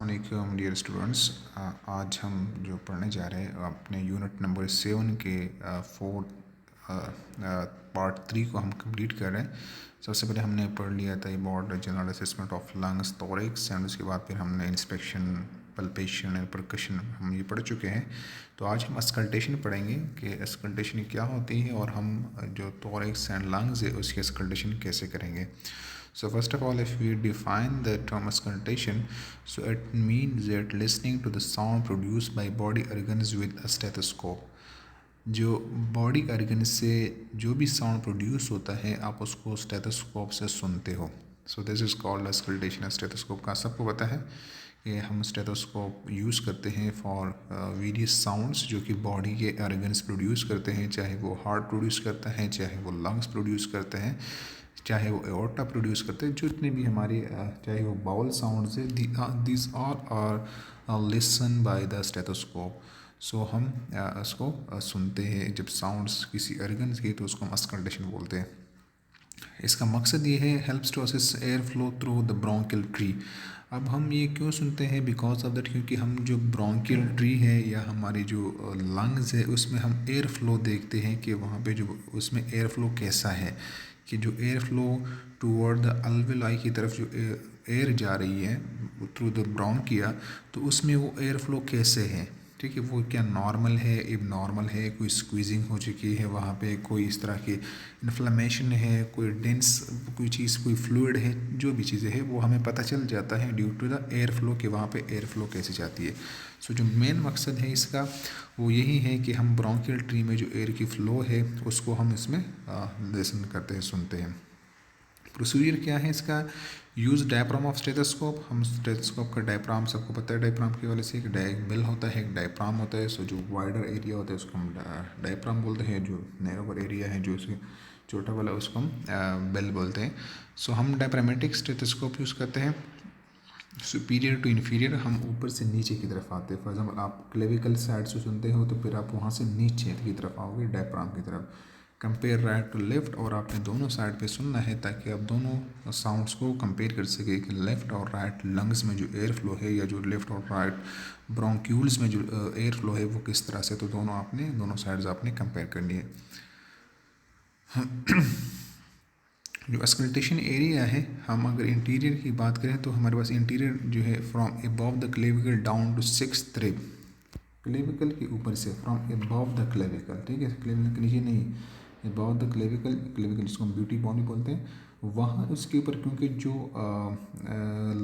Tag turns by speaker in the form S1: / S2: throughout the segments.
S1: वालेकुम dear students. आज हम जो पढ़ने जा रहे हैं अपने यूनिट नंबर 7 के फोर्थ पार्ट 3 को हम कंप्लीट कर रहे हैं। सबसे पहले हमने पढ़ लिया था about general assessment of lungs thorax and उसके बाद फिर हमने इंस्पेक्शन पल्पेशन एंड परकशन हम ये पढ़ चुके हैं। तो आज हम अस्कल्टेशन पढ़ेंगे कि अस्कल्टेशन क्या होती है और हम जो थोरैक्स एंड लंग्स है उसकी अस्कल्टेशन कैसे करेंगे। So first of all, if we define the term auscultation, so it means that listening to the sound produced by body organs with a stethoscope. जो बॉडी organ से जो भी sound produce होता है आप उसको स्टेथोस्कोप से सुनते हो। So this is called auscultation. Stethoscope का सबको पता है कि हम स्टेथोस्कोप यूज़ करते हैं फॉर वेरियस साउंड्स जो कि बॉडी के organs प्रोड्यूस करते हैं, चाहे वो हार्ट प्रोड्यूस करता है, चाहे वो लंग्स प्रोड्यूस करते हैं, चाहे वो एओर्टा प्रोड्यूस करते हैं, जितने भी हमारे चाहे वो बाउल साउंड्स है, this all are listen by the stethoscope. So हम उसको सुनते हैं जब साउंड्स किसी organs के, तो उसको हम अस्कल्टेशन बोलते हैं। इसका मकसद ये है helps to assist air flow through the bronchial tree. अब हम ये क्यों सुनते हैं? बिकॉज ऑफ दैट, क्योंकि हम जो ब्रोंकियल ट्री है या हमारी जो लंग्स है उसमें हम एयर फ्लो देखते हैं कि वहाँ पे जो उसमें एयर फ्लो कैसा है, कि जो एयर फ्लो टूवर्ड द अल्वेलाई की तरफ जो एयर जा रही है थ्रू द ब्रोंकिया, तो उसमें वो एयर फ्लो कैसे है, ठीक है, वो क्या नॉर्मल है, इब नॉर्मल है, कोई स्क्वीजिंग हो चुकी है वहाँ पे, कोई इस तरह की इन्फ्लेमेशन है, कोई डेंस कोई चीज़, कोई फ्लूइड है, जो भी चीज़ें हैं वो हमें पता चल जाता है due to the air flow कि वहाँ पे एयर फ्लो कैसे जाती है। सो जो मेन मकसद है इसका वो यही है कि हम ब्रोंकियल ट्री में जो एयर की फ़्लो है उसको हम इसमें लिसन करते हैं, सुनते हैं। प्रोसीजर क्या है इसका? Use diaphragm of stethoscope. हम स्टेथोस्कोप का डायफ्राम सबको पता है, डायफ्राम की वजह से एक बेल होता है, एक डायफ्राम होता है। सो जो वाइडर एरिया होता है उसको हम डायफ्राम बोलते हैं, जो नैरोवर एरिया है जो उसके छोटा वाला उसको हम बेल बोलते हैं। सो हम डायफ्रामेटिक स्टेथोस्कोप यूज़ करते हैं। सुपीरियर टू इन्फीरियर, हम ऊपर से नीचे की तरफ आते हैं। फॉर एग्जाम्पल आप क्लेविकल साइड से सुनते हो तो फिर आप वहाँ से नीचे की तरफ आओगे डायफ्राम की तरफ। कंपेयर राइट टू लेफ़्ट, और आपने दोनों साइड पे सुनना है ताकि आप दोनों साउंड्स को कंपेयर कर सके कि लेफ़्ट और राइट लंग्स में जो एयर फ्लो है या जो लेफ़्ट और राइट ब्रोंक्यूल्स में जो एयर फ्लो है वो किस तरह से, तो दोनों साइड्स आपने कंपेयर करनी है। जो अस्कल्टेशन एरिया है, हम अगर इंटीरियर की बात करें तो हमारे पास इंटीरियर जो है from above the clavicle down to 6th rib, clavicle के ऊपर से फ्रॉम अबव द क्लेविकल, ठीक है, क्लेविकल के नीचे नहीं, अबव द क्लेविकल, क्लेविकल जिसको हम ब्यूटी बॉनी बोलते हैं, वहाँ उसके ऊपर, क्योंकि जो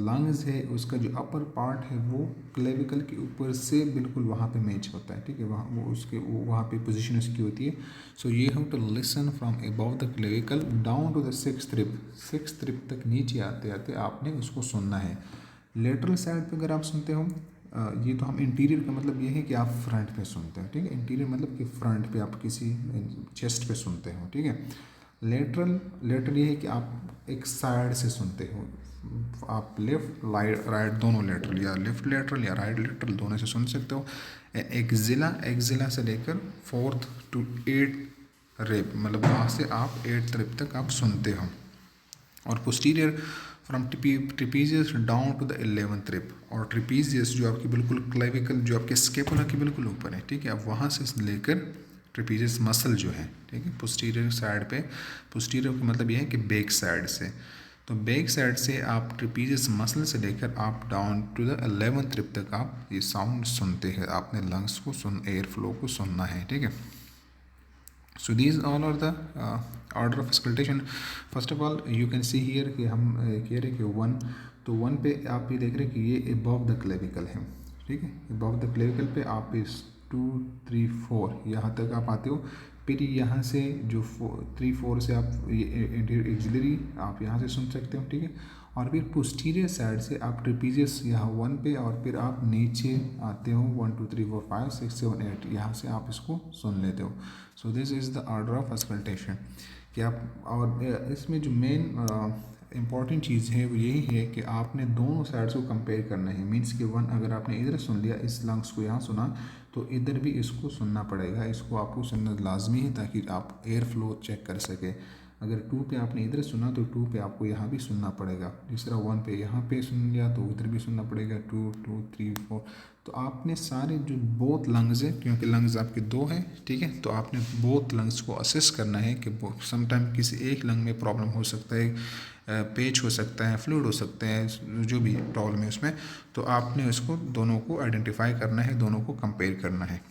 S1: लंग्स है उसका जो अपर पार्ट है वो क्लेविकल के ऊपर से बिल्कुल वहाँ पे मैच होता है, ठीक है, वहाँ वो उसके वहाँ पे पोजीशन उसकी होती है। सो ये हम to listen from above the clavicle down to the 6th rib, 6th rib तक नीचे आते आते आपने उसको सुनना है। लेटरल साइड पे अगर आप सुनते हो, ये तो हम इंटीरियर का मतलब ये है कि आप फ्रंट पे सुनते हो, ठीक है, इंटीरियर मतलब कि फ्रंट पे आप किसी चेस्ट पे सुनते हो, ठीक है। लेटरल ये है कि आप एक साइड से सुनते हो, आप लेफ्ट राइट दोनों लेटरल, या लेफ्ट लेटरल या राइट लेटरल दोनों से सुन सकते हो। एक्जिला से लेकर 4th to 8th रिब, मतलब वहाँ से आप 8th रिब तक आप सुनते हो। और posterior from trapezius down to the 11th rib, और ट्रिपीजियस जो आपकी बिल्कुल क्लेविकल जो आपके स्केपुला के बिल्कुल ऊपर है, ठीक है, अब वहाँ से लेकर ट्रिपीजियस मसल जो है, ठीक है, पोस्टीरियर साइड पे, पोस्टीरियर का मतलब ये है कि बैक साइड से, तो बैक साइड से आप ट्रिपीजियस मसल से लेकर आप down to the 11th rib तक आप ये साउंड सुनते हैं, आपने लंग्स को एयर फ्लो को सुनना है, ठीक है। So these all are the order of auscultation. First of all you can see here कि हम कह रहे कि 1, तो 1 पे आप ये देख रहे हैं कि ये above the clavicle है, ठीक है, above the clavicle पे आप इस 2, 3, 4 यहाँ तक आप आते हो। फिर यहाँ से जो 3, 4 से आप ये एक्सिलरी आप यहाँ से सुन सकते हो, ठीक है, और फिर पोस्टीरियर साइड से आप ट्रिपीजियस यहाँ 1 पे, और फिर आप नीचे आते हो 1, 2, 3, 4, 5, 6, 7, 8, यहाँ से आप इसको सुन लेते हो। So this is the order of auscultation कि आप, और इसमें जो मेन इम्पॉर्टेंट चीज़ है वो यही है कि आपने दोनों साइड्स को कंपेयर करना है। मीन्स कि 1 अगर आपने इधर सुन लिया, इस लंग्स को यहाँ सुना, तो इधर भी इसको सुनना पड़ेगा, इसको आपको सुनना लाजमी है ताकि आप एयर फ्लो चेक कर सके। अगर 2 पे आपने इधर सुना तो 2 पे आपको यहाँ भी सुनना पड़ेगा। जिस तरह 1 पे यहाँ पे सुन लिया तो उधर भी सुनना पड़ेगा, 2 2 3 4। तो आपने सारे जो बोथ लंग्स है, क्योंकि लंग्स आपके 2 हैं, ठीक है, तो आपने बोथ लंग्स को असेस करना है कि समटाइम किसी एक लंग में प्रॉब्लम हो सकता है, पेच हो सकता है, फ्लूइड हो सकते हैं, जो भी प्रॉब्लम है उसमें, तो आपने उसको दोनों को आइडेंटिफाई करना है, दोनों को कंपेयर करना है।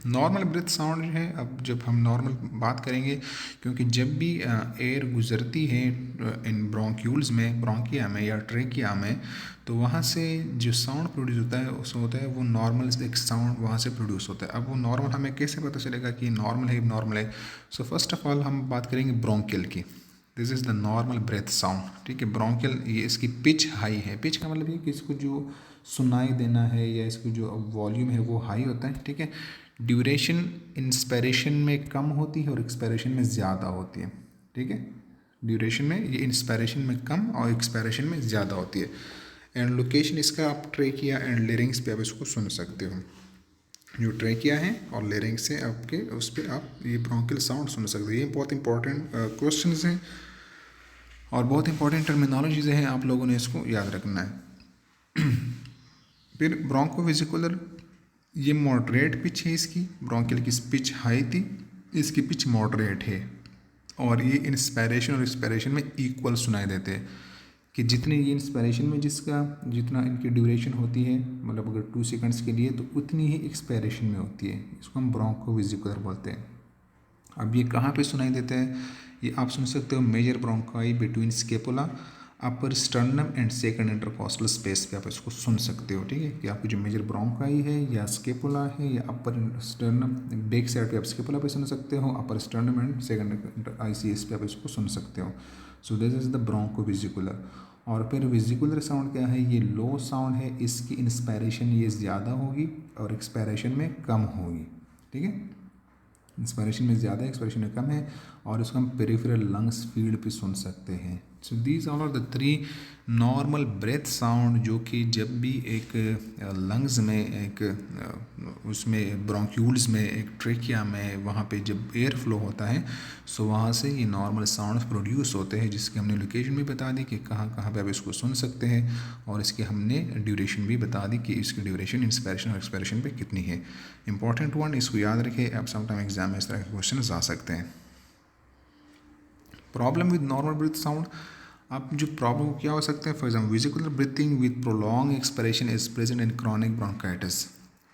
S1: नॉर्मल ब्रेथ साउंड जो है, अब जब हम नॉर्मल बात करेंगे, क्योंकि जब भी एयर गुजरती है इन ब्रोंक्यूल्स में, ब्रोंकिया में या ट्रेकिया में, तो वहाँ से जो साउंड प्रोड्यूस होता है उसको होता है वो नॉर्मल एक साउंड वहाँ से प्रोड्यूस होता है। अब वो नॉर्मल हमें कैसे पता चलेगा कि नॉर्मल है, नॉर्मल है? सो फर्स्ट ऑफ ऑल हम बात करेंगे ब्रोंकियल की। This is the normal breath sound, ठीक है। ब्रोंकियल, ये इसकी पिच हाई है। पिच का मतलब ये कि इसको जो सुनाई देना है या इसको जो वॉल्यूम है वो हाई होता है, ठीक है। ड्यूरेशन इंस्पिरेशन में कम होती है और एक्सपायरेशन में ज़्यादा होती है, ठीक है। ड्यूरेशन में ये इंस्पिरेशन में कम और एक्सपायरेशन में ज़्यादा होती है। एंड लोकेशन इसका आप ट्रेकिया एंड लेरिंग्स पे आप इसको सुन सकते हो। जो ट्रेकिया है और लेरिंग्स है आपके, उस पर आप ये ब्रोंकियल साउंड सुन सकते हो। ये बहुत इंपॉर्टेंट क्वेश्चन हैं और बहुत इंपॉर्टेंट टर्मिनोलॉजीज हैं, आप लोगों ने इसको याद रखना है। फिर ब्रोंकोवेसिकुलर, ये मॉडरेट पिच है इसकी। ब्रोंकियल की पिच हाई थी, इसकी पिच मॉडरेट है और ये इंस्पायरेशन और एक्सपायरेशन में इक्वल सुनाई देते हैं। कि जितने ये इंस्पायरेशन में जितना इनकी ड्यूरेशन होती है, मतलब अगर 2 सेकंड्स के लिए, तो उतनी ही एक्सपायरेशन में होती है। इसको हम ब्रोंकोवेसिकुलर बोलते हैं। अब ये कहाँ पे सुनाई देते हैं? ये आप सुन सकते हो major bronchi between scapula, upper sternum and second intercostal space पे आप इसको सुन सकते हो, ठीक है। कि आपकी जो मेजर ब्रोंकाई है या स्केपुला है या अपर स्टर्नम, बैक साइड पे आप स्केपुला पे सुन सकते हो, upper sternum and second ICS पे आप इसको सुन सकते हो। So this is the bronchovesicular. और फिर वेसिकुलर साउंड क्या है? ये लो साउंड है, इसकी इंस्पायरेशन ये ज़्यादा होगी और एक्सपायरेशन में कम होगी, ठीक है। इंस्पायरेशन में ज़्यादा, एक्सपायरेशन में कम है और इसको हम पेरिफेरल लंग्स फील्ड पे सुन सकते हैं। So these all are the 3 normal breath sound, जो कि जब भी एक लंग्स में, एक उसमें ब्रोंक्यूल्स में, एक ट्रेकिया में, वहाँ पे जब एयर फ्लो होता है, सो वहाँ से ये नॉर्मल साउंड्स प्रोड्यूस होते हैं, जिसकी हमने लोकेशन भी बता दी कि कहाँ कहाँ पे आप इसको सुन सकते हैं, और इसकी हमने ड्यूरेशन भी बता दी कि इसकी ड्यूरेशन इंस्पायरेशन और एक्सपायरेशन पे कितनी है। इंपॉर्टेंट वन, इसको याद रखें, आप समटाइम एग्जाम में इस तरह के क्वेश्चन आ सकते हैं। Problem with normal breath sound, अब जो प्रॉब्लम क्या हो सकते हैं? For example vesicular breathing with prolong expiration is present in chronic bronchitis.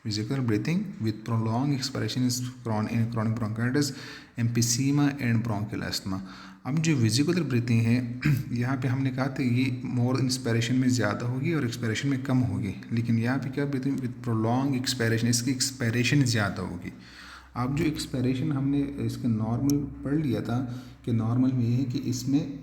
S1: Vesicular breathing with prolong expiration is in chronic bronchitis, emphysema and bronchial asthma. अब जो vesicular breathing है, यहाँ पे हमने कहा था ये मोर इंस्पायरेशन में ज़्यादा होगी और एक्सपायरेशन में कम होगी, लेकिन यहाँ पे क्या ब्रीथिंग विद प्रोलॉन्ग एक्सपायरेशन, इसकी एक्सपायरेशन ज़्यादा होगी। अब जो एक्सपायरेशन हमने इसका नॉर्मल पढ़ लिया था कि नॉर्मल में ये है कि इसमें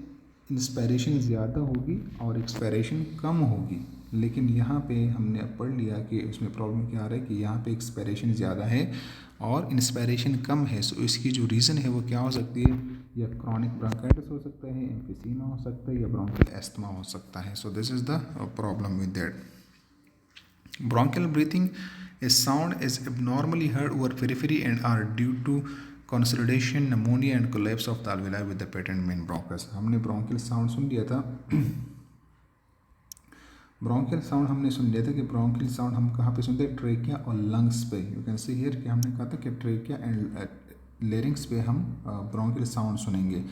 S1: इंस्पायरेशन ज़्यादा होगी और एक्सपायरेशन कम होगी, लेकिन यहाँ पे हमने अब पढ़ लिया कि उसमें प्रॉब्लम क्या आ रहा है कि यहाँ पे एक्सपायरेशन ज़्यादा है और इंस्पायरेशन कम है। सो इसकी जो रीज़न है वो क्या हो सकती है? या क्रॉनिक ब्रोंकाइटिस हो सकता है, एम्फीसीमा हो सकता है, या ब्रोंकियल अस्थमा हो सकता है। सो this is the problem with that. Bronchial breathing, a sound is abnormally heard over periphery and are due to consolidation, pneumonia and collapse of the alveoli with the patent main bronchus। हमने bronchial sound सुन लिया था। Bronchial sound हमने सुन लिया था कि bronchial sound हम कहाँ पे सुनते हैं? ट्रेकिया और लंग्स पे। यू कैन सी हियर कि हमने कहा था कि ट्रेकिया एंड लेरिंग्स पे हम ब्रोंकियल साउंड सुनेंगे।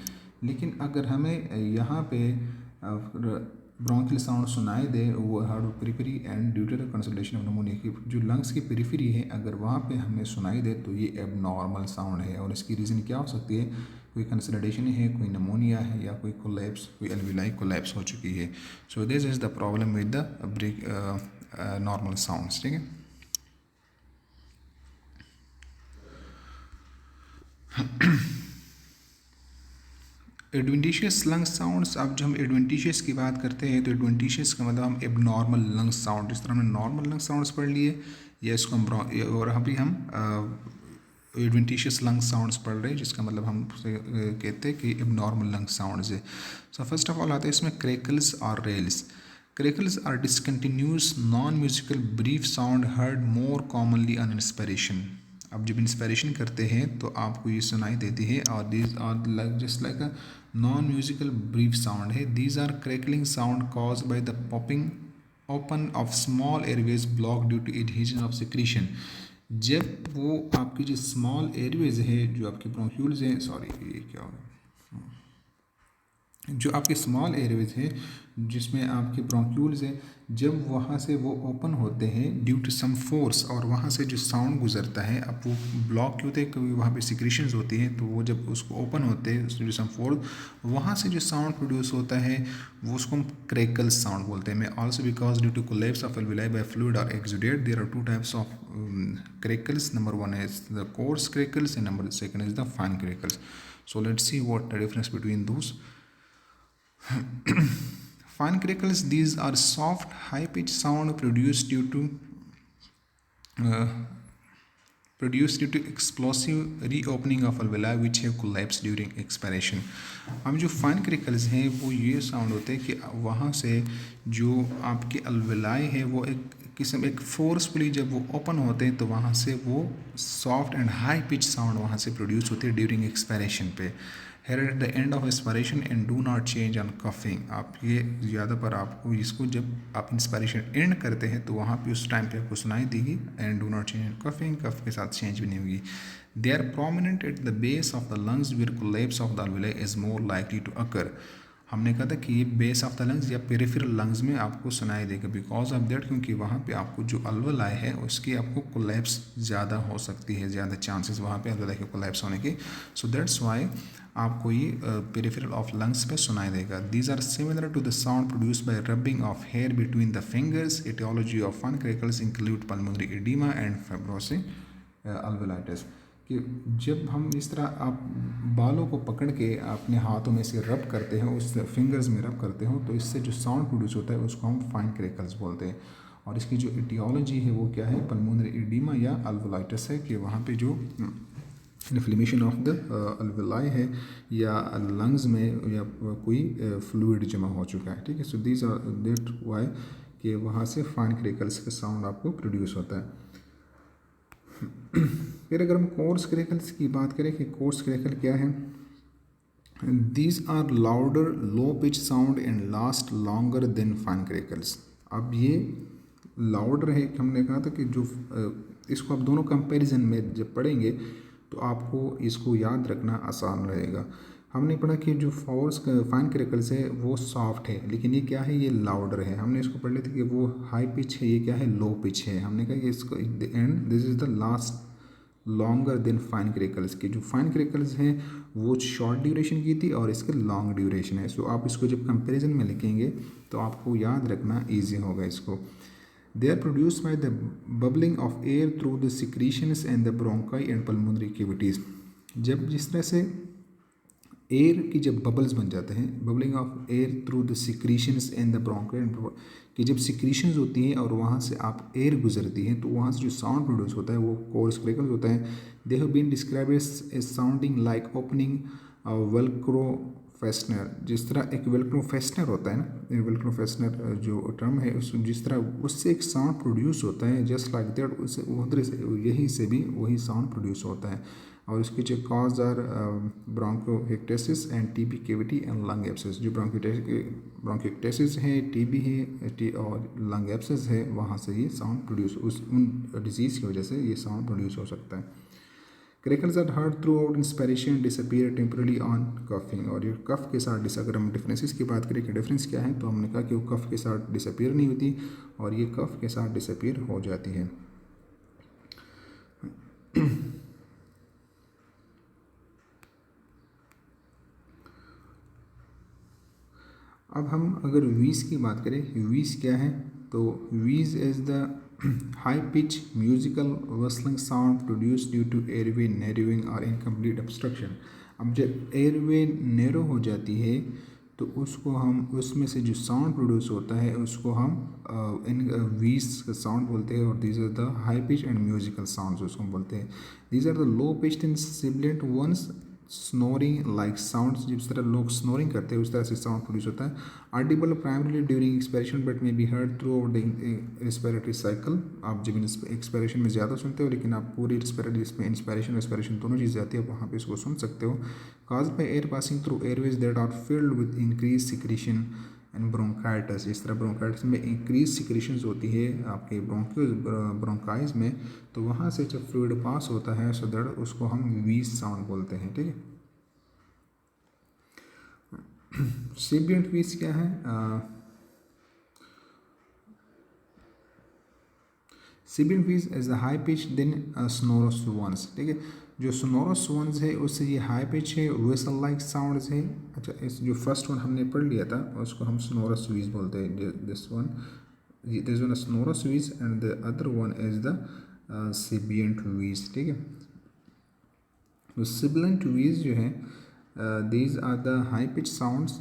S1: लेकिन अगर हमें यहाँ पे ब्रोंकियल साउंड सुनाई दे, वो hard periphery and due to the consultation of pneumonia की जो लंग्स की पेरिफेरी है, अगर वहाँ पे हमें सुनाई दे तो ये एबनॉर्मल साउंड है। और इसकी रीज़न क्या हो सकती है? कोई कंसल्टेशन है, कोई निमोनिया है, या कोई कोलैप्स, कोई एल्विलाई कोलैप्स हो चुकी है। सो this is the problem with the normal sounds, ठीक है। एडवेंटिशियस लंग साउंड्स, अब जब हम एडवेंटिशियस की बात करते हैं तो एडवेंटिशियस का मतलब हम एबनॉर्मल लंग साउंड, जिस तरह हमने नॉर्मल लंग साउंड्स पढ़ लिए, या इसको हम और अभी हम एडवेंटिशियस लंग साउंड्स पढ़ रहे हैं, जिसका मतलब हम कहते हैं कि एबनॉर्मल लंग साउंड्स है। सो फर्स्ट ऑफ ऑल आता है इसमें क्रैकल्स और rales. Crackles are discontinuous non musical brief sound heard more commonly on inspiration. आप जब इंस्पिरेशन करते हैं तो आपको ये सुनाई देती है। और these are like just like a non musical brief sound है। These are crackling sound cause by the popping open of small airways block due to adhesion of secretion. जब वो आपकी जो स्मॉल एयरवेज है, जो आपकी ब्रोंक्यूल्स हैं, sorry ये क्या हो गया, जो आपके स्मॉल एयरवेज है जिसमें आपके ब्रोंक्यूल्स हैं, जब वहाँ से वो ओपन होते हैं ड्यू टू सम फोर्स, और वहाँ से जो साउंड गुजरता है, अब वो ब्लॉक क्यों होते हैं, क्योंकि वहाँ पे सिक्रीशंस होती हैं, तो वो जब उसको ओपन होते हैं उसमें जो सम फोर्स, वहाँ से जो साउंड प्रोड्यूस होता है वो उसको हम क्रैकल साउंड बोलते हैं। Also because due to collapse of alveoli by fluid और exudate, there are two types of crackles. Number one is the coarse crackles and number second is the fine crackles. So let's see what the difference between those. Fine crackles, these are soft high pitched sound produced due to explosive reopening of alveoli which have collapsed during expiration. अब जो fine क्रिकल्स हैं वो ये sound होते हैं कि वहाँ से जो आपके alveoli है वो एक फोर्सफुली जब वो ओपन होते हैं तो वहाँ से वो soft and high pitch sound वहाँ से प्रोड्यूस होती है ड्यूरिंग एक्सपायरेशन पे। Hear at the end of expiration and do not change on coughing. आप ये ज़्यादा पर आपको इसको जब आप इंस्पायरेशन एंड करते हैं तो वहाँ पे उस टाइम पे आपको सुनाई देगी and do not change on coughing, cough के साथ चेंज भी नहीं होगी। They are prominent at the base of the lungs where collapse of the alveoli is more likely to occur. हमने कहा था कि ये बेस ऑफ द लंग्स या पेरिफेरल लंग्स में आपको सुनाई देगा बिकॉज ऑफ दैट, क्योंकि वहाँ पे आपको जो alveoli है उसकी आपको कोलैप्स ज़्यादा हो सकती है, ज़्यादा चांसेस वहाँ पे alveoli के कोलैप्स होने के। सो दैट्स वाई आपको ये पेरिफेरल ऑफ लंग्स पे सुनाई देगा। These are similar to the sound produced by rubbing of hair between the fingers. Aetiology of fine crackles include pulmonary oedema and fibrosis alveolitis. कि जब हम इस तरह आप बालों को पकड़ के अपने हाथों में से रब करते हैं, उस फिंगर्स में रब करते हो, तो इससे जो साउंड प्रोड्यूस होता है उसको हम फाइन क्रैकल्स बोलते हैं। और इसकी जो एटियोलॉजी है वो क्या है, पल्मोनरी एडिमा या अल्वेलाइटिस है, कि वहाँ पे जो इन्फ्लेमेशन ऑफ द alveoli है या लंग्स में या कोई फ्लूइड जमा हो चुका है। ठीक है, so these are that why कि वहाँ से फाइन क्रैकल्स का साउंड आपको प्रोड्यूस होता है। फिर अगर हम कोर्स क्रैकल्स की बात करें कि कोर्स क्रैकल क्या है, these are louder low pitch sound and last longer than fine crackles. अब ये लाउडर है, हमने कहा था कि जो इसको आप दोनों कंपैरिजन में जब पढ़ेंगे तो आपको इसको याद रखना आसान रहेगा। हमने पढ़ा कि जो फाइन क्रैकल्स है वो सॉफ्ट है, लेकिन ये क्या है, ये लाउडर है। हमने इसको पढ़ लिया था कि वो हाई पिच है, ये क्या है, लो पिच है। हमने कहा कि इसको and this is the last longer than fine crackles की। जो फाइन क्रैकल्स हैं वो शॉर्ट ड्यूरेशन की थी और इसके लॉन्ग ड्यूरेशन है। सो आप इसको जब कंपैरिजन में लिखेंगे तो आपको याद रखना ईजी होगा इसको। They are produced by the bubbling of air through the secretions and the bronchi and pulmonary cavities। जब जिस तरह से एयर की जब बबल्स बन जाते हैं, bubbling of air through the secretions and the bronchi and कि जब सिक्रीशंस होती हैं और वहाँ से आप एयर गुजरती हैं तो वहाँ से जो साउंड प्रोड्यूस होता है वो कोर्स क्रैकल्स होता है। They have been describe as sounding like opening Velcro fastener. जिस तरह एक वेलक्रो फेस्टनर होता है ना, वेलक्रो फेस्टनर जो टर्म है उस जिस तरह उससे एक साउंड प्रोड्यूस होता है, जस्ट लाइक दैट उससे उधर से यही से भी वही साउंड प्रोड्यूस होता है। और इसके जो cause are bronchiectasis and TB cavity and lung abscess. जो ब्रोंकोइक्टेसिस है, टीबी है और लंग एब्सेस है, वहाँ से ये साउंड प्रोड्यूस उन डिजीज़ की वजह से ये साउंड प्रोड्यूस हो सकता है। Crackles are heard throughout inspiration disappear temporarily on coughing. और ये कफ के साथ अगर हम डिफरेंसेस की बात करें कि डिफरेंस क्या है, तो हमने कहा कि वो कफ के साथ डिसअपीयर नहीं होती और ये कफ के साथ डिसअपीयर हो जाती है। अब हम अगर वीज की बात करें, वीज क्या है, तो wheeze is the high pitch musical whistling sound produce due to airway narrowing और इनकम्प्लीट ऑब्स्ट्रक्शन। अब जब एयरवे नैरो हो जाती है तो उसको हम उसमें से जो साउंड प्रोड्यूस होता है उसको हम इन वीज का साउंड बोलते हैं। और these are the high pitch and musical sounds उसको हम बोलते हैं। These are the low pitched and sibilant ones snoring like sound, जिस तरह लोग स्नोरिंग करते हैं उस तरह से साउंड प्रोड्यूस होता है। Audible primarily during expiration but may be heard through out the respiratory cycle. आप जब एक्सपायरेशन में ज़्यादा सुनते हो लेकिन आप पूरी रेस्पिरेटरी इसमें इंस्पायरेशन रेस्पिरेशन दोनों चीज़ आती है, वहाँ पे इसको सुन सकते हो। Cause by air passing through airways that are filled with increase secretion and bronchitis. इस तरह ब्रोंकाइटिस में इंक्रीज सिक्रीशंस होती है आपके ब्रोंकाइज में, तो वहाँ से जब फ्लूइड पास होता है सो दैट उसको हम वीज साउंड बोलते हैं, ठीक है। सिबिएंट वीज क्या है? Sibilant wheeze is the high pitch than sonorous ones, ठीक है। जो सोनोरस वंस है उससे ये हाई पिच है, व्हिसल लाइक साउंड्स है। अच्छा, इस जो फर्स्ट वन हमने पढ़ लिया था उसको हम सोनोरस वीज बोलते हैं। This one sonorous wheeze and the other one is the sibilant wheeze, ठीक है। तो सिबिएंट वीज जो है these are the high pitch sounds.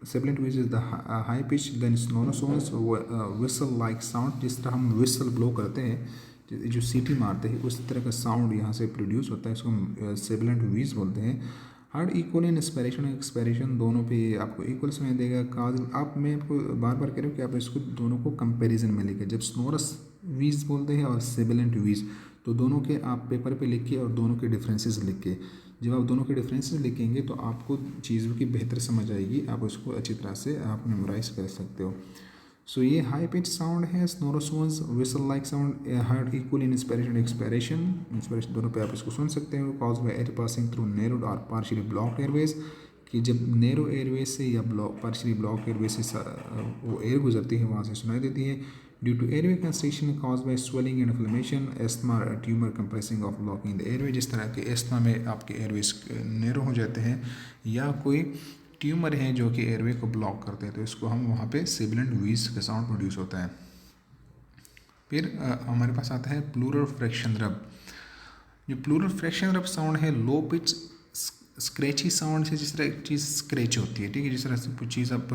S1: Sibilant which is the high pitch then sonorous ones, whistle like sound, जिस तरह हम whistle blow करते हैं, जो सीटी मारते हैं उस तरह का साउंड यहाँ से प्रोड्यूस होता है, इसको हम सिबिलेंट व्हीज बोलते हैं। हार्ड इक्वल इन इंस्पायरेशन और एक्सपायरेशन दोनों पे आपको इक्वल समय देगा। काज आप मैं आपको बार बार कह रहा हूँ कि आप इसको दोनों को कंपैरिजन में लेकर, जब सोनोरस व्हीज बोलते हैं और सिबिलेंट व्हीज, तो दोनों के आप पेपर पे लिख के और दोनों के डिफरेंसेस लिख के, जब आप दोनों के डिफरेंसेस लिखेंगे तो आपको चीज़ों की बेहतर समझ आएगी, आप उसको अच्छी तरह से आप मेमोराइज कर सकते हो। सो ये हाई पिच साउंड है sonorous ones, whistle like sound, heard equal in inspiration expiration दोनों पे आप इसको सुन सकते हो। Caused by air passing through narrowed और पार्शियली ब्लॉक्ड एयरवेज, कि जब नैरो एयरवेज से या पार्शियली ब्लॉक एयरवेज से वो एयर गुजरती है वहाँ से सुनाई देती है। Due to airway constriction caused by swelling and inflammation, asthma tumour compressing of blocking the airway, जिस तरह के एस्थमा में आपके एयरवेज नैरो हो जाते हैं या कोई ट्यूमर है जो कि एयरवे को ब्लॉक करते हैं, तो इसको हम वहाँ पे सिबिलेंट व्हीज का साउंड प्रोड्यूस होता है। फिर हमारे पास आता है प्लूरल फ्रैक्शन रब। जो प्लूरल फ्रैक्शन रब साउंड है लो पिच स्क्रैची साउंड से, जिस तरह एक चीज़ स्क्रैच होती है, ठीक है, जिस तरह से कुछ चीज़ आप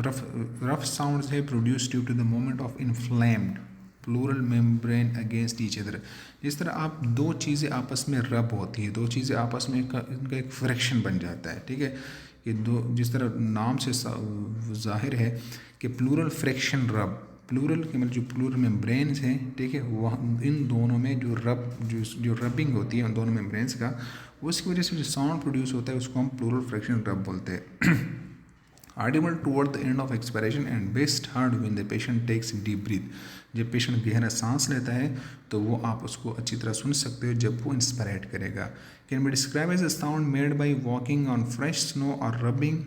S1: रफ साउंड है produced due to the moment of inflamed pleural membrane against each other. जिस तरह आप दो चीज़ें आपस में रब होती है, दो चीज़ें आपस में इनका एक फ्रैक्शन बन जाता है, ठीक है, कि दो, जिस तरह नाम से जाहिर है कि प्लूरल फ्रैक्शन रब, प्लूरल के मतलब जो प्लूरल मेम्ब्रेन्स हैं, ठीक है, वह इन दोनों में जो रबिंग होती है उन दोनों मेम्ब्रेन्स का, उसकी वजह से जो साउंड प्रोड्यूस होता है उसको हम प्लूरल फ्रैक्शन रब बोलते हैं। Audible toward the end of expiration and best heard when the patient takes deep breath. जब पेशेंट गहरा सांस लेता है तो वो आप उसको अच्छी तरह सुन सकते हो जब वो इंस्पायरेट करेगा। Can be describe as a sound made by walking on fresh snow और rubbing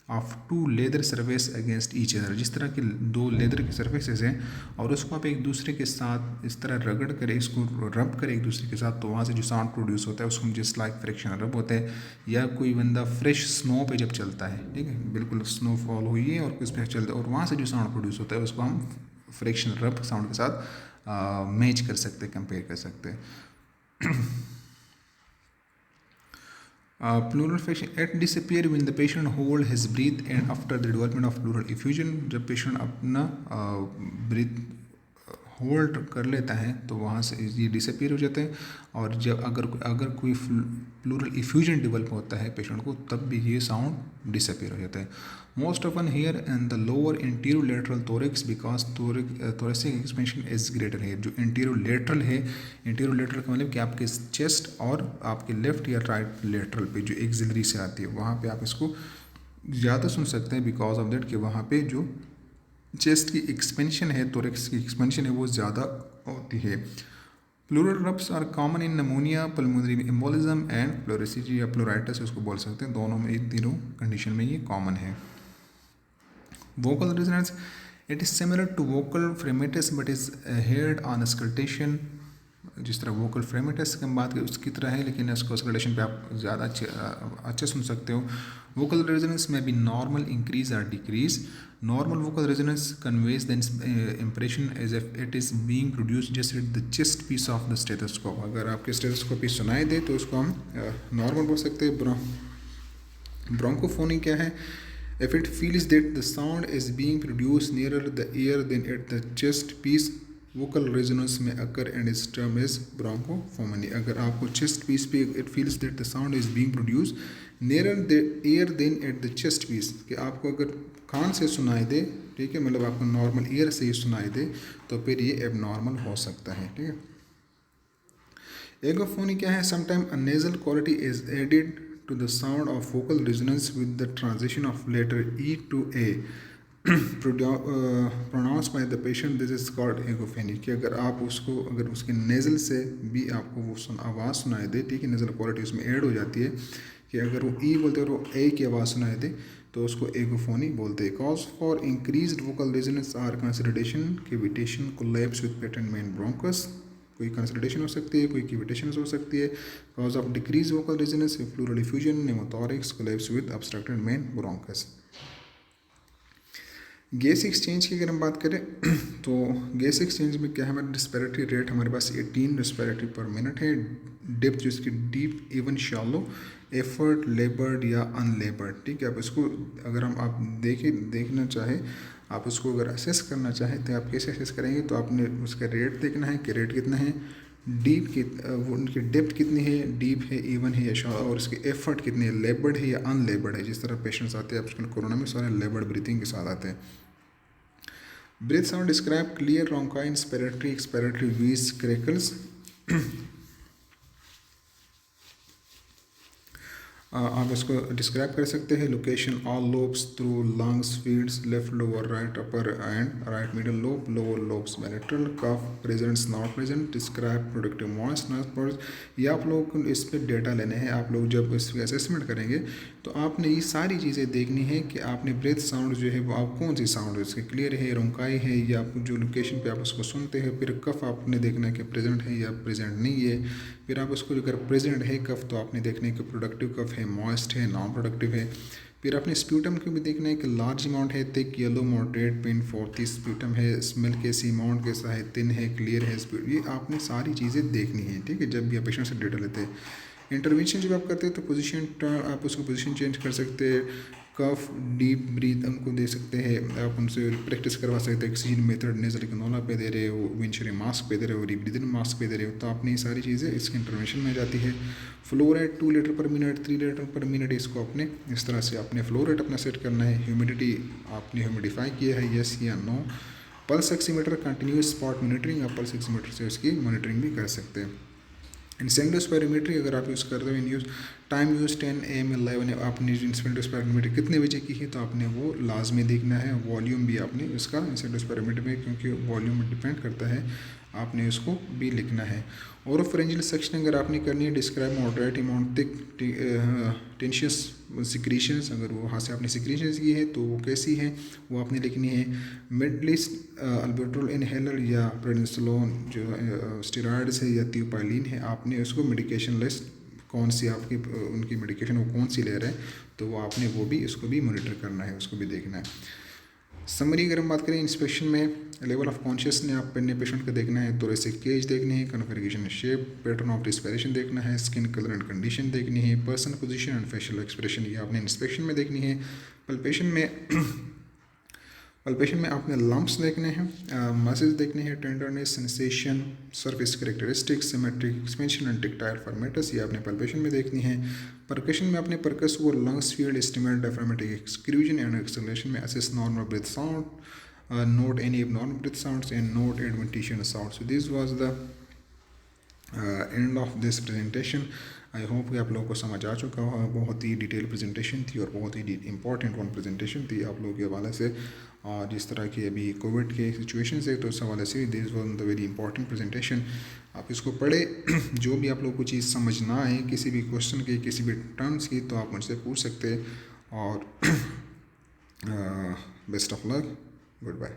S1: of two leather surface against each other. जिस तरह के दो लेदर के सरफेसेस हैं और उसको आप एक दूसरे के साथ इस तरह रगड़ कर इसको रब कर एक दूसरे के साथ, तो वहाँ से जो साउंड प्रोड्यूस होता है उसको हम जिस लाइक फ्रैक्शन रब होता है। या कोई बंदा फ्रेश स्नो पे जब चलता है, ठीक है, बिल्कुल स्नोफॉल हुई है और उस पर चलता है और वहाँ से जो साउंड प्रोड्यूस होता है उसको हम फ्रैक्शन रब साउंड के साथ मैच कर सकते हैं, कंपेयर कर सकते हैं। Pleural friction at disappear when the patient hold his breath and after the development of pleural effusion. जब पेशेंट अपना ब्रीथ होल्ड कर लेता है तो वहाँ से ये डिसअपियर हो जाते हैं, और जब अगर कोई प्लूरल इफ्यूजन डेवलप होता है पेशेंट को तब भी ये साउंड डिसअपियर हो जाता है। Most often here and the lower anterior lateral thorax because thoracic expansion is greater here. जो इंटीरियर लेटरल है, इंटीरियर लेटरल का मतलब कि आपके चेस्ट और आपके लेफ्ट या राइट लेटरल पे जो एक्सिलरी से आती है वहाँ पे आप इसको ज़्यादा सुन सकते हैं, बिकॉज ऑफ दैट कि वहाँ पे जो चेस्ट की एक्सपेंशन है, थोरेक्स की एक्सपेंशन है वो ज़्यादा होती है। Pleural rubs are common in pneumonia, pulmonary embolism and pleurisy या प्लोराइटिस उसको बोल सकते हैं, दोनों में इन तीनों कंडीशन में ये कॉमन है। Vocal resonance it is similar to vocal fremitus but is heard on auscultation. जिस तरह वोकल फ्रेमेटिस की हम बात करें उसकी तरह है, लेकिन इसको स्कल्टेशन पे आप ज़्यादा अच्छे सुन सकते हो। वोकल रेजोनेंस में भी नॉर्मल इंक्रीज और decrease. Normal vocal resonance conveys the impression as if it is being produced just at the chest piece of the stethoscope. अगर आपके स्टेथोस्कोप पीस सुनाई दे तो उसको हम नॉर्मल बोल सकते हैं। ब्रोंकोफोनी क्या है? If it feels that the sound is being produced nearer the ear than at the chest piece, vocal resonance में occur and this term is bronchophony. अगर आपको चेस्ट पीस पे it feels that the sound is being produce near the ear then at the chest piece, कि आपको अगर कान से सुनाई दे, ठीक है, मतलब आपको नॉर्मल ईयर से ही सुनाई दे, तो फिर ये एबनॉर्मल हो सकता है, ठीक है। एगोफोनी क्या है? Sometime a nasal quality is added to the sound of vocal resonance with the transition of letter E to A pronounce by the patient, this is called egophony. कि अगर आप उसको, अगर उसके नेज़ल से भी आपको वो आवाज़ सुनाई दे, ठीक है, नेज़ल क्वालिटी उसमें ऐड हो जाती है, कि अगर वो ई बोलते हैं और वो ए की आवाज़ सुनाई दे तो उसको एगोफोनी बोलते हैं। Cause for increased vocal resonance are consolidation, cavitation, collapse with patent main bronchus, कोई कंसल्टेशन हो सकती है, कोई कैविटेशन हो सकती है। Cause of decrease vocal resonance, pleural diffusion, pneumothorax, collapse with obstructed main bronchus. Gas exchange की अगर हम बात करें तो गैस एक्सचेंज में क्या है, हमारा रिस्पिरेटरी रेट हमारे पास 18 रेस्पिरेटरी पर मिनट है। डेप्थ जिसकी डीप, इवन, शैलो, एफर्ट, लेबर्ड या अनलेबर्ड, ठीक है। आप इसको अगर आप देखना चाहें, आप उसको अगर असेस करना चाहें तो आप कैसे असेस करेंगे, तो आपने उसका रेट देखना है कि रेट कितना है, डीप की वो उनकी डेप्थ कितनी है, डीप है, इवन है या शॉर्ट, और उसके एफर्ट कितने है, लेबर्ड है या अनलेबर्ड है। जिस तरह पेशेंट्स आते हैं आजकल कोरोना में सारे लेबर्ड ब्रीथिंग के साथ आते हैं। Breath sound describe clear rhonchi, inspiratory, expiratory, wheeze, crackles. आप इसको डिस्क्राइब कर सकते हैं। Location all lobes through lungs, fields, left lower, right upper and right middle lobe, lower lobes bilateral, cough presents not present, describe productive voice, nerve. ये आप लोग को इस पर डेटा लेने हैं। आप लोग जब इसकी असेसमेंट करेंगे तो आपने ये सारी चीज़ें देखनी है कि आपने ब्रेथ साउंड जो है वो आप कौन सी साउंड है, उसके क्लियर है, रोंकाई है, या आप जो लोकेशन पे आप उसको सुनते हैं। फिर कफ आपने देखना है कि प्रेजेंट है या प्रेजेंट नहीं है। फिर आप उसको अगर प्रेजेंट है कफ तो आपने देखना है कि प्रोडक्टिव कफ है, मॉइस्ट है, नॉन प्रोडक्टिव है। फिर आपने स्प्यूटम को भी देखना है कि लार्ज अमाउंट है, thick, yellow, moderate, pink, frothy sputum है, स्मेल कैसी, अमाउंट कैसा है, थिन है, क्लियर है, ये आपने सारी चीज़ें देखनी है, ठीक है, जब भी आप पेशेंट से डेटा लेते हैं। इंटरवेंशन जब आप करते हैं तो पोजीशन, आप उसको पोजीशन चेंज कर सकते हैं। कफ, डीप ब्रीथ उनको दे सकते हैं, आप उनसे प्रैक्टिस करवा सकते हैं। ऑक्सीजन मेथड नेजल कैनोला पे दे रहे हो, विंशरी मास्क पे दे रहे हो, रीब्रीदिंग मास्क पे दे रहे हो, तो आपने ये सारी चीज़ें इसके इंटरवेंशन में जाती है। फ्लो रेट 2 लीटर पर मिनट, 3 लीटर पर मिनट, इसको आपने इस तरह से आपने फ्लो रेट अपना सेट करना है। ह्यूमिडिटी आपने ह्यूमिडिफाई किया है, येस या no. Pulse oximeter continuous spot monitoring, आप पल्स ऑक्सीमीटर से उसकी मॉनिटरिंग भी कर सकते हैं। इंसेंडोस्पेरोमेट्री अगर आप यूज़ करते हो, इन यूज़ टाइम यूज़ 10 AM 11 आपने इंसेंडोस्पेरोमेट्री कितने बजे की है तो आपने वो लाजमी देखना है। वॉल्यूम भी आपने इसका इंसेंडोस्पेरोमेट्री में, क्योंकि वॉल्यूम में डिपेंड करता है, आपने उसको भी लिखना है। ओरोफेरेंजियल सेक्शन अगर आपने करनी है, describe moderate amount thick tenacious secretions, अगर वो वहाँ से आपने सिक्रीशंस की है तो वो कैसी है वो आपने लिखनी है। मिडलिस्ट अल्बेट्रोल इनहेलर या प्रेडिनिसोलोन जो स्टेरॉइड्स है या थियोपाइलिन है, आपने उसको मेडिकेशन लिस्ट कौन सी आपकी उनकी मेडिकेशन वो कौन सी ले रहे हैं, तो वो आपने वो भी इसको भी मॉनिटर करना है, उसको भी देखना है। समरी अगर हम बात करें, इंस्पेक्शन में लेवल ऑफ कॉन्शियसनेस आप अपने पेशेंट का देखना है, थोरेसिक केज देखनी है, configuration shape, pattern of respiration देखना है, स्किन कलर एंड कंडीशन देखनी है, person position and facial expression ये आपने इंस्पेक्शन में देखनी है। पल्पेशन में आपने लम्प्स देखने हैं, मसल्स देखने हैं, tenderness, sensation, surface characteristics, symmetric expansion and tactile fremitus ये आपने पल्पेशन में देखनी है। परकशन में आपने परकस और lungs field estimate diaphragmatic exclusion and acceleration में assess normal breath sound, note any abnormal breath sounds and note adventitious sounds. So this was the end of this presentation. I hope कि आप लोगों को समझ आ चुका होगा। बहुत ही डिटेल प्रेजेंटेशन थी और बहुत ही इंपॉर्टेंट वन प्रेजेंटेशन थी आप लोगों के हवाले से। और जिस तरह की अभी कोविड के सिचुएशन है तो उस हवाले से this one the very important presentation. आप इसको पढ़े, जो भी आप लोगों को चीज़ समझ ना आए किसी भी क्वेश्चन की, किसी भी टर्म्स की, तो आप मुझसे पूछ सकते हैं। और best of luck, good bye.